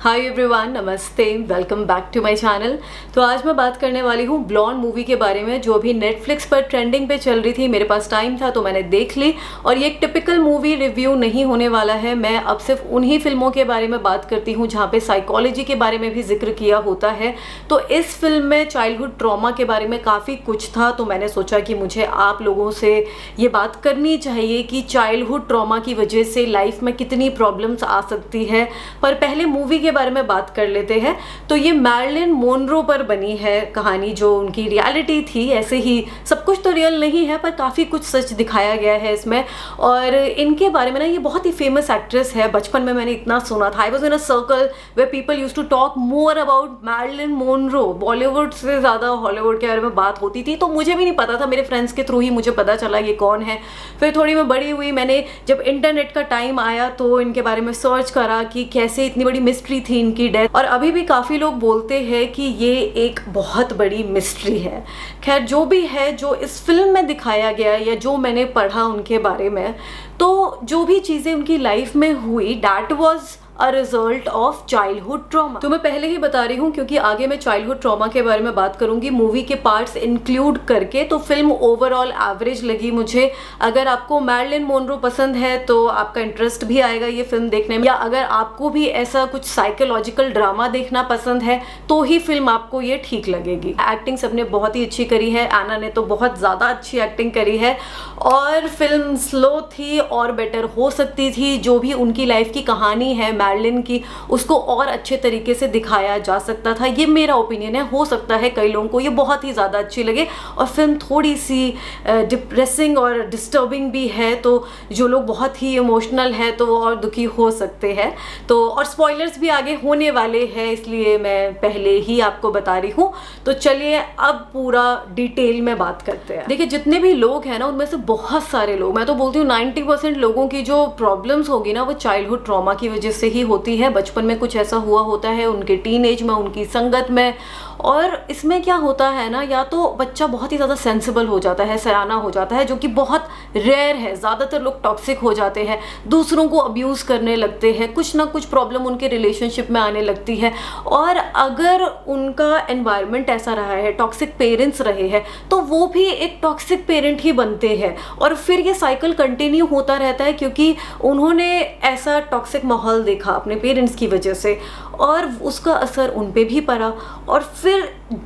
हाय everyone, नमस्ते, welcome back to my channel. तो आज मैं बात करने वाली हूँ ब्लॉन्ड मूवी के बारे में, जो अभी नेटफ्लिक्स पर ट्रेंडिंग पे चल रही थी। मेरे पास टाइम था तो मैंने देख ली। और ये एक टिपिकल मूवी रिव्यू नहीं होने वाला है। मैं अब सिर्फ उन्हीं फिल्मों के बारे में बात करती हूँ जहाँ पे साइकोलॉजी के बारे में भी जिक्र किया होता है। तो इस फिल्म में चाइल्डहुड ट्रॉमा के बारे में काफ़ी कुछ था, तो मैंने सोचा कि मुझे आप लोगों से ये बात करनी चाहिए कि चाइल्डहुड ट्रॉमा की वजह से लाइफ में कितनी प्रॉब्लम्स आ सकती है। पर पहले मूवी के बारे में बात कर लेते हैं। तो ये मैरिलिन मोनरो पर बनी है कहानी, जो उनकी रियलिटी थी। ऐसे ही सब कुछ तो रियल नहीं है, पर काफ़ी कुछ सच दिखाया गया है इसमें। और इनके बारे में ना, ये बहुत ही फेमस एक्ट्रेस है। बचपन में मैंने इतना सुना था। I was in a circle way people use to talk more about Marilyn Monroe. Bollywood से ज़्यादा हॉलीवुड के बारे में बात होती थी, तो मुझे भी नहीं पता था। मेरे फ्रेंड्स के थ्रू ही मुझे पता चला ये कौन है। फिर थोड़ी मैं बड़ी हुई, मैंने जब इंटरनेट का टाइम आया तो इनके बारे में सर्च करा कि कैसे इतनी बड़ी मिस्ट्री थी इनकी डेथ। और अभी भी काफ़ी लोग बोलते हैं कि ये एक बहुत बड़ी मिस्ट्री है। खैर, जो भी है, जो इस फिल्म में दिखाया गया या जो मैंने पढ़ा उनके बारे में, तो जो भी चीज़ें उनकी लाइफ में हुई, that was a result of childhood trauma. तो मैं पहले ही बता रही हूँ, क्योंकि आगे मैं चाइल्डहुड ट्रॉमा के बारे में बात करूंगी मूवी के पार्ट्स इंक्लूड करके। तो फिल्म ओवरऑल एवरेज लगी मुझे। अगर आपको मैरिलिन मोनरो पसंद है तो आपका इंटरेस्ट भी आएगा ये फिल्म देखने में, या अगर आपको भी ऐसा कुछ साइकोलॉजिकल ड्रामा देखना पसंद है तो ही फिल्म आपको ये ठीक लगेगी। एक्टिंग सबने बहुत ही अच्छी करी है। आना ने तो बहुत ज़्यादा अच्छी एक्टिंग करी है। और फिल्म स्लो थी और बेटर हो सकती थी। जो भी उनकी लाइफ की कहानी है मैरिलिन की, उसको और अच्छे तरीके से दिखाया जा सकता था। ये मेरा ओपिनियन है। हो सकता है कई लोगों को ये बहुत ही ज़्यादा अच्छी लगे। और फिल्म थोड़ी सी डिप्रेसिंग और डिस्टर्बिंग भी है, तो जो लोग बहुत ही इमोशनल है तो वो और दुखी हो सकते हैं। तो और स्पॉयलर्स भी आगे होने वाले हैं, इसलिए मैं पहले ही आपको बता रही हूँ। तो चलिए अब पूरा डिटेल में बात करते हैं। देखिए, जितने भी लोग हैं ना, उनमें से बहुत सारे लोग, मैं तो बोलती हूँ 90% लोगों की जो प्रॉब्लम्स होगी ना, वो चाइल्डहुड ट्रॉमा की वजह से ही होती है। बचपन में कुछ ऐसा हुआ होता है, उनके टीनेज में, उनकी संगत में। और इसमें क्या होता है ना, या तो बच्चा बहुत ही ज़्यादा सेंसिबल हो जाता है, सयाना हो जाता है, जो कि बहुत रेयर है। ज़्यादातर लोग टॉक्सिक हो जाते हैं, दूसरों को अब्यूज़ करने लगते हैं, कुछ ना कुछ प्रॉब्लम उनके रिलेशनशिप में आने लगती है। और अगर उनका एनवायरनमेंट ऐसा रहा है, टॉक्सिक पेरेंट्स रहे हैं, तो वो भी एक टॉक्सिक पेरेंट ही बनते हैं। और फिर ये साइकिल कंटिन्यू होता रहता है, क्योंकि उन्होंने ऐसा टॉक्सिक माहौल देखा अपने पेरेंट्स की वजह से, और उसका असर उन पे भी पड़ा। और फिर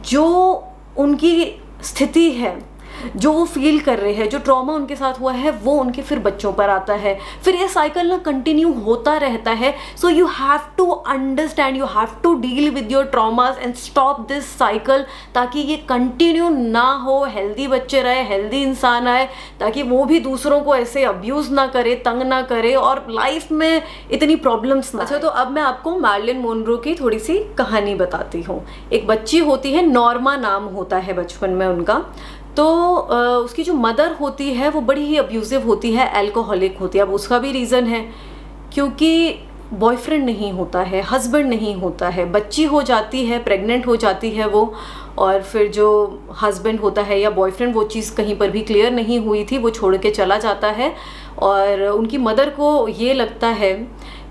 जो उनकी स्थिति है, जो वो फील कर रहे हैं, जो ट्रॉमा उनके साथ हुआ है, वो उनके फिर बच्चों पर आता है। फिर ये साइकिल ना कंटिन्यू होता रहता है। So you have to understand, you have to deal with your traumas and stop this cycle, ताकि ये कंटिन्यू ना हो। हेल्दी बच्चे रहे, हेल्दी इंसान आए, ताकि वो भी दूसरों को ऐसे अब्यूज़ ना करे, तंग ना करे, और लाइफ में इतनी प्रॉब्लम्स ना। अच्छा, तो अब मैं आपको मैरिलिन मोनरो की थोड़ी सी कहानी बताती हूँ। एक बच्ची होती है, नॉर्मा नाम होता है बचपन में उनका। तो उसकी जो मदर होती है वो बड़ी ही अब्यूज़िव होती है, एल्कोहलिक होती है। अब उसका भी रीज़न है, क्योंकि बॉयफ्रेंड नहीं होता है, हस्बैंड नहीं होता है। बच्ची हो जाती है, प्रेग्नेंट हो जाती है वो, और फिर जो हस्बैंड होता है या बॉयफ्रेंड, वो चीज़ कहीं पर भी क्लियर नहीं हुई थी, वो छोड़ के चला जाता है। और उनकी मदर को ये लगता है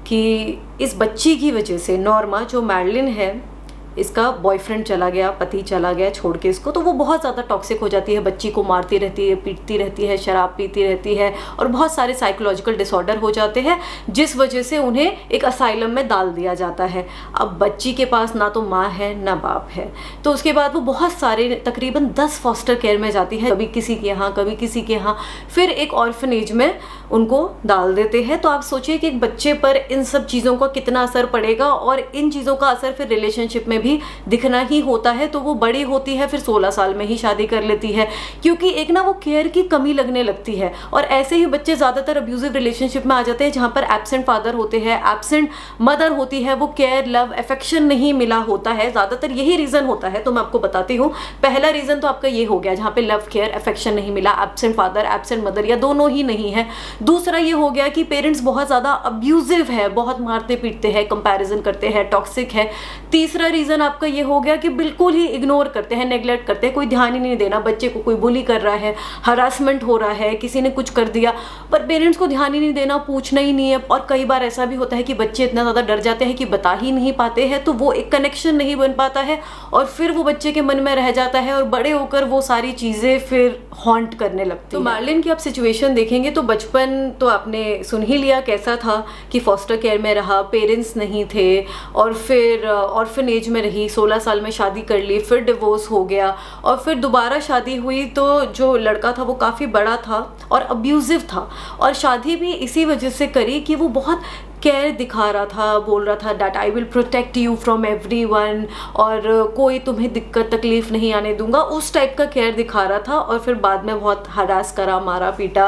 कि इस बच्ची की वजह से, नॉर्मा जो मैरिलिन है, इसका बॉयफ्रेंड चला गया, पति चला गया छोड़ के इसको, तो वो बहुत ज़्यादा टॉक्सिक हो जाती है। बच्ची को मारती रहती है, पीटती रहती है, शराब पीती रहती है, और बहुत सारे साइकोलॉजिकल डिसऑर्डर हो जाते हैं, जिस वजह से उन्हें एक असाइलम में डाल दिया जाता है। अब बच्ची के पास ना तो माँ है ना बाप है, तो उसके बाद वो बहुत सारे, तकरीबन 10 फॉस्टर केयर में जाती है, कभी किसी के यहाँ, कभी किसी के यहाँ, फिर एक ऑर्फनेज में उनको डाल देते हैं। तो आप सोचिए कि एक बच्चे पर इन सब चीज़ों का कितना असर पड़ेगा, और इन चीज़ों का असर फिर रिलेशनशिप में भी दिखना ही होता है। तो वो बड़ी होती है, फिर 16 साल में ही शादी कर लेती है, क्योंकि एक ना वो केयर की कमी लगने लगती है। और ऐसे ही बच्चे ज़्यादातर अब्यूजिव रिलेशनशिप में आ जाते हैं, जहाँ पर एब्सेंट फादर होते हैं, एब्सेंट मदर होती है, वो केयर, लव, अफेक्शन नहीं मिला होता है। ज़्यादातर यही रीज़न होता है। तो मैं आपको बताती हूँ। पहला रीज़न तो आपका ये हो गया, जहाँ पे लव, केयर, अफेक्शन नहीं मिला, एब्सेंट फादर, एब्सेंट मदर, या दोनों ही नहीं है। दूसरा ये हो गया कि पेरेंट्स बहुत ज़्यादा अब्यूजिव है, बहुत मारते पीटते हैं, कंपैरिजन करते हैं, टॉक्सिक है। तीसरा रीज़न रीज़न आपका ये हो गया कि बिल्कुल ही इग्नोर करते हैं, नेग्लेक्ट करते हैं, कोई ध्यान ही नहीं देना, बच्चे को कोई बुली कर रहा है, हरासमेंट हो रहा है, किसी ने कुछ कर दिया, पर पेरेंट्स को ध्यान ही नहीं देना, पूछना ही नहीं है। और कई बार ऐसा भी होता है कि बच्चे इतना ज़्यादा डर जाते हैं कि बता ही नहीं पाते हैं, तो वो एक कनेक्शन नहीं बन पाता है और फिर वो बच्चे के मन में रह जाता है और बड़े होकर वो सारी चीज़ें फिर हॉन्ट करने लगती हैं। तो मार्लिन की आप सिचुएशन देखेंगे तो बचपन तो आपने सुन ही लिया कैसा था कि फॉस्टर केयर में रहा, पेरेंट्स नहीं थे और फिर ऑर्फनेज में रही, 16 साल में शादी कर ली, फिर डिवोर्स हो गया और फिर दोबारा शादी हुई तो जो लड़का था वो काफ़ी बड़ा था और अब्यूजिव था और शादी भी इसी वजह से करी कि वो बहुत केयर दिखा रहा था, बोल रहा था that I will protect you from everyone और कोई तुम्हें दिक्कत तकलीफ नहीं आने दूंगा, उस टाइप का केयर दिखा रहा था। और फिर बाद में बहुत हरास करा, मारा पीटा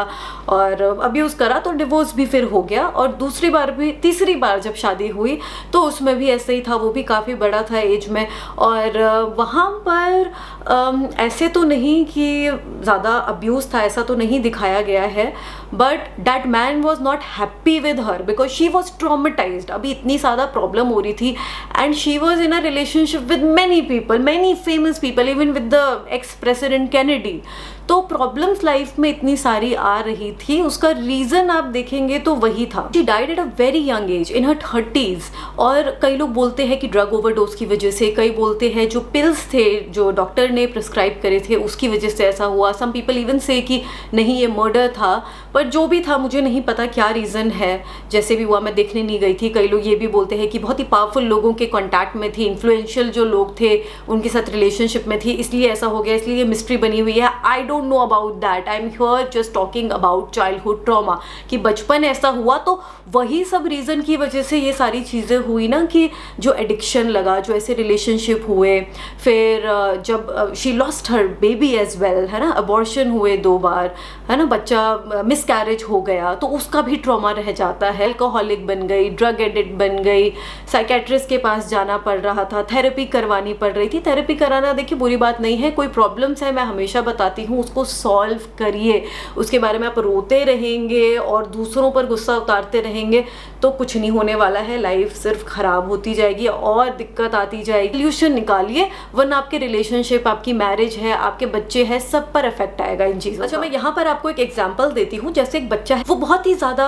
और अब्यूज़ करा, तो डिवोर्स भी फिर हो गया। और दूसरी बार भी, तीसरी बार जब शादी हुई तो उसमें भी ऐसे ही था, वो भी काफ़ी बड़ा था एज में और वहाँ पर ऐसे तो नहीं कि ज़्यादा अब्यूज़ था, ऐसा तो नहीं दिखाया गया है, but that man was not happy with her because she was traumatised. अभी इतनी ज़्यादा प्रॉब्लम हो रही थी and she was in a relationship with many people, many famous people, even with the ex president Kennedy. तो problems life में इतनी सारी आ रही थी, उसका रीज़न आप देखेंगे तो वही था। She died at a very young age, in her 30s। और कई लोग बोलते हैं कि ड्रग ओवरडोज की वजह से, कई बोलते हैं जो पिल्स थे जो डॉक्टर ने प्रिस्क्राइब करे थे उसकी वजह से ऐसा हुआ। सम पीपल इवन से कि नहीं ये मर्डर था, पर जो भी था मुझे नहीं पता क्या रीज़न है, जैसे भी हुआ मैं देखने नहीं गई थी। कई लोग ये भी बोलते हैं कि बहुत ही पावरफुल लोगों के कॉन्टैक्ट में थी, इन्फ्लुएंशियल जो लोग थे उनके साथ रिलेशनशिप में थी, इसलिए ऐसा हो गया, इसलिए ये मिस्ट्री बनी हुई है। I don't know about that, I am here just talking about childhood trauma कि बचपन ऐसा हुआ तो वही सब रीज़न की वजह से ये सारी चीज़ें हुई ना, कि जो एडिक्शन लगा, जो ऐसे रिलेशनशिप हुए, फिर जब she lost her baby as well, है ना, अबॉर्शन हुए 2 बार, है ना, बच्चा मिसकैरेज हो गया तो उसका भी ट्रॉमा रह जाता है। अल्कोहलिक बन गई, ड्रग एडिक्ट बन गई, साइकेट्रिस्ट के पास जाना पड़ रहा था, थेरेपी करवानी पड़ रही थी। थेरेपी कराना देखिए बुरी बात नहीं है, कोई प्रॉब्लम्स है मैं हमेशा बताती हूँ उसको सॉल्व करिए। उसके बारे में आप रोते रहेंगे और दूसरों पर गुस्सा उतारते रहेंगे तो कुछ नहीं होने वाला है, लाइफ सिर्फ खराब होती जाएगी और दिक्कत आती जाएगी। सोल्यूशन निकालिए, वरना आपके रिलेशनशिप, आपकी मैरिज है, आपके बच्चे हैं, सब पर इफेक्ट आएगा इन चीज़ों। अच्छा, मैं यहाँ पर आपको एक एग्जांपल देती हूँ। जैसे एक बच्चा है, वो बहुत ही ज़्यादा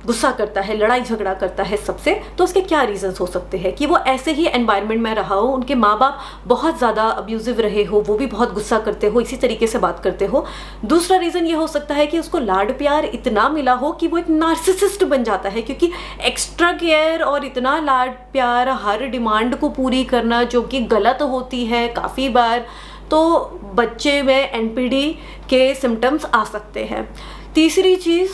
गुस्सा करता है, लड़ाई झगड़ा करता है सबसे, तो उसके क्या रीजंस हो सकते हैं कि वो ऐसे ही एनवायरनमेंट में रहा हो, उनके माँ बाप बहुत ज़्यादा अब्यूजिव रहे हो, वो भी बहुत गुस्सा करते हो, इसी तरीके से बात करते हो। दूसरा रीज़न ये हो सकता है कि उसको लाड प्यार इतना मिला हो कि वो एक नार्सिसिस्ट बन जाता है, क्योंकि एक्स्ट्रा केयर और इतना लाड प्यार, हर डिमांड को पूरी करना जो कि गलत होती है काफ़ी बार, तो बच्चे में एनपीडी के सिम्टम्स आ सकते हैं। तीसरी चीज़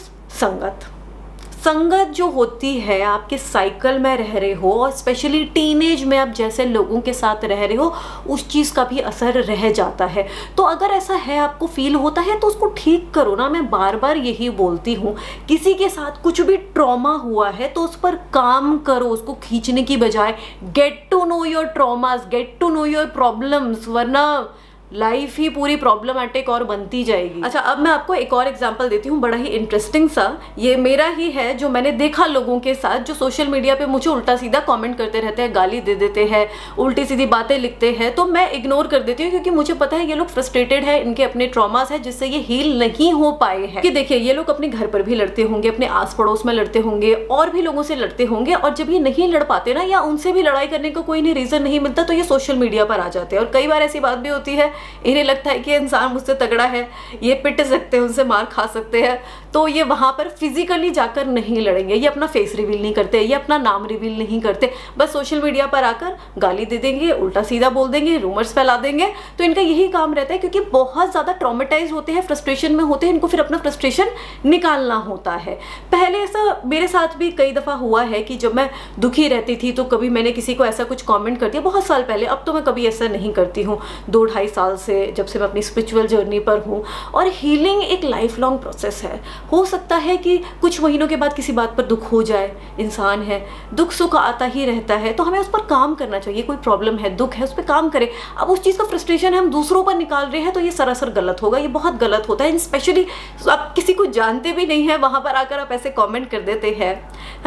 संगत जो होती है, आपके साइकिल में रह रहे हो और स्पेशली टीनेज में आप जैसे लोगों के साथ रह रहे हो, उस चीज़ का भी असर रह जाता है। तो अगर ऐसा है, आपको फील होता है, तो उसको ठीक करो ना। मैं बार बार यही बोलती हूँ, किसी के साथ कुछ भी ट्रॉमा हुआ है तो उस पर काम करो, उसको खींचने की बजाय get to know your traumas, get to know your problems, वरना लाइफ ही पूरी प्रॉब्लमेटिक और बनती जाएगी। अच्छा, अब मैं आपको एक और एग्जांपल देती हूँ, बड़ा ही इंटरेस्टिंग सा। ये मेरा ही है जो मैंने देखा लोगों के साथ, जो सोशल मीडिया पे मुझे उल्टा सीधा कमेंट करते रहते हैं, गाली दे देते हैं, उल्टी सीधी बातें लिखते हैं, तो मैं इग्नोर कर देती हूँ, क्योंकि मुझे पता है ये लोग फ्रस्ट्रेटेड है, इनके अपने ट्रॉमास है जिससे ये हील नहीं हो पाए हैं। कि देखिए, ये लोग अपने घर पर भी लड़ते होंगे, अपने आस पड़ोस में लड़ते होंगे, और भी लोगों से लड़ते होंगे, और जब ये नहीं लड़ पाते ना, या उनसे भी लड़ाई करने का कोई रीजन नहीं मिलता, तो ये सोशल मीडिया पर आ जाते हैं। और कई बार ऐसी बात भी होती है, इन्हें लगता है कि इंसान मुझसे तगड़ा है, ये पिट सकते हैं, उनसे मार खा सकते हैं, तो ये वहां पर फिजिकली जाकर नहीं लड़ेंगे, ये अपना फेस रिवील नहीं करते, ये अपना नाम रिवील नहीं करते, बस सोशल मीडिया पर आकर गाली दे देंगे, उल्टा सीधा बोल देंगे, रूमर्स फैला देंगे। तो इनका यही काम रहता है, क्योंकि बहुत ज्यादा ट्रॉमेटाइज होते हैं, फ्रस्ट्रेशन में होते हैं, इनको फिर अपना फ्रस्ट्रेशन निकालना होता है। पहले ऐसा मेरे साथ भी कई दफा हुआ है कि जब मैं दुखी रहती थी तो कभी मैंने किसी को ऐसा कुछ कमेंट कर दिया, बहुत साल पहले। अब तो मैं कभी ऐसा नहीं करती हूँ, 2-2.5 साल से, जब से मैं अपनी स्पिरिचुअल जर्नी पर हूँ। और हीलिंग एक लाइफ लॉन्ग प्रोसेस है। हो सकता है कि कुछ महीनों के बाद किसी बात पर दुख हो जाए, इंसान है, दुख सुख आता ही रहता है, तो हमें उस पर काम करना चाहिए। कोई प्रॉब्लम है, दुख है, उस पर काम करें। अब उस चीज़ का फ्रस्ट्रेशन हम दूसरों पर निकाल रहे हैं तो ये सरासर गलत होगा, ये बहुत गलत होता है। स्पेशली आप किसी को जानते भी नहीं है, वहाँ पर आकर आप ऐसे कॉमेंट कर देते हैं,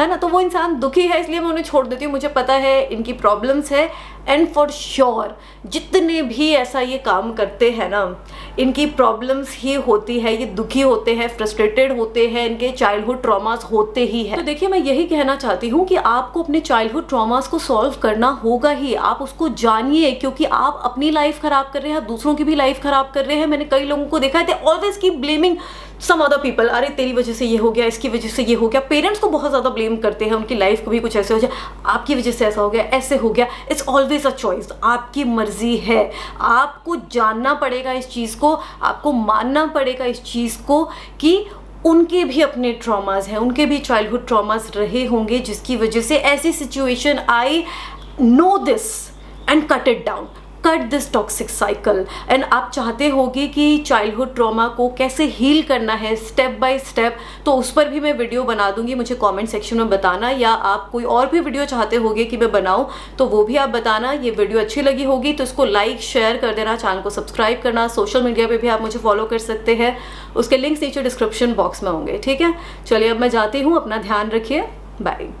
है ना, तो वो इंसान दुखी है, इसलिए मैं उन्हें छोड़ देती हूँ। मुझे पता है इनकी प्रॉब्लम्स है, एंड फॉर श्योर जितने भी ऐसा ये काम करते हैं ना, इनकी प्रॉब्लम्स ही होती है, ये दुखी होते हैं, फ्रस्ट्रेटेड होते हैं, इनके चाइल्डहुड ट्रॉमास होते ही हैं। तो देखिए, मैं यही कहना चाहती हूँ कि आपको अपने चाइल्डहुड ट्रॉमास को सॉल्व करना होगा ही। आप उसको जानिए, क्योंकि आप अपनी लाइफ खराब कर रहे हैं, दूसरों की भी लाइफ खराब कर रहे हैं। मैंने कई लोगों को देखा है, they always keep blaming some other people. अरे तेरी वजह से ये हो गया, इसकी वजह से ये हो गया। पेरेंट्स को बहुत ज़्यादा ब्लेम करते हैं, उनकी लाइफ को भी कुछ ऐसे हो जाए, आपकी वजह से ऐसा हो गया, ऐसे हो गया। इट्स ऑलवेज अ चॉइस, आपकी मर्जी है। आपको जानना पड़ेगा इस चीज़ को, आपको मानना पड़ेगा इस चीज़ को कि उनके भी अपने ट्रॉमास हैं, उनके भी चाइल्डहुड ट्रॉमास रहे होंगे, जिसकी वजह से ऐसी सिचुएशन आई। Know this and cut it down, cut this toxic cycle. And आप चाहते होगे कि चाइल्डहुड ट्रॉमा को कैसे हील करना है स्टेप बाय स्टेप, तो उस पर भी मैं वीडियो बना दूंगी। मुझे कमेंट सेक्शन में बताना, या आप कोई और भी वीडियो चाहते होगे कि मैं बनाऊं तो वो भी आप बताना। ये वीडियो अच्छी लगी होगी तो इसको लाइक शेयर कर देना, चैनल को सब्सक्राइब करना। सोशल मीडिया पर भी आप मुझे फॉलो कर सकते हैं, उसके लिंक्स नीचे डिस्क्रिप्शन बॉक्स में होंगे। ठीक है, चलिए अब मैं जाती हूँ, अपना ध्यान रखिए, बाय।